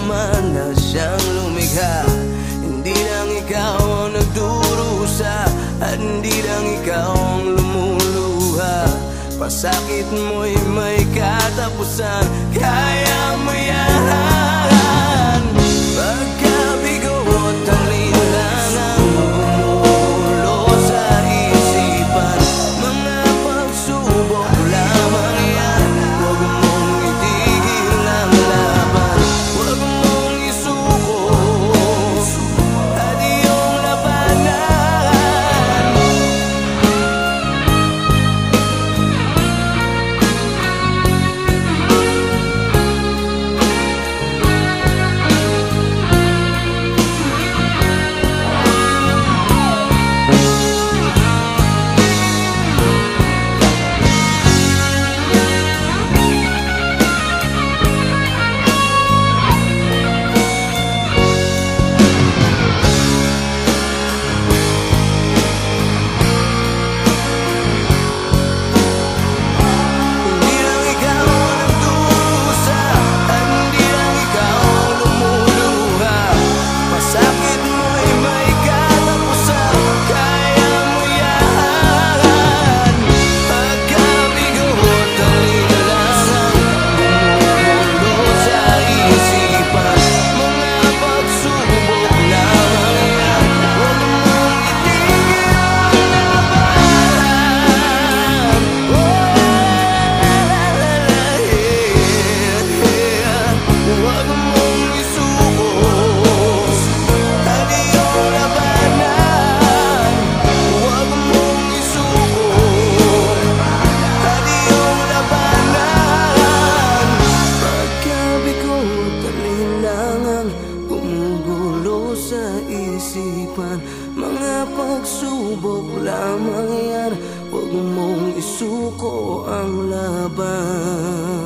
naman na siyang lumikha. Hindi lang ikaw ang nagdurusa, at hindi lang ikaw ang lumuluha. Pasakit mo'y may katapusan, kaya mo yan. Pagkabigo at ang linlang ang bumulo sa isipan. Mga pagsubok lamang yan, huwag mong itigil ang laban. Huwag mong isuko at iyong labanan. Mga pagsubok lamang yan, huwag mong isuko ang laban.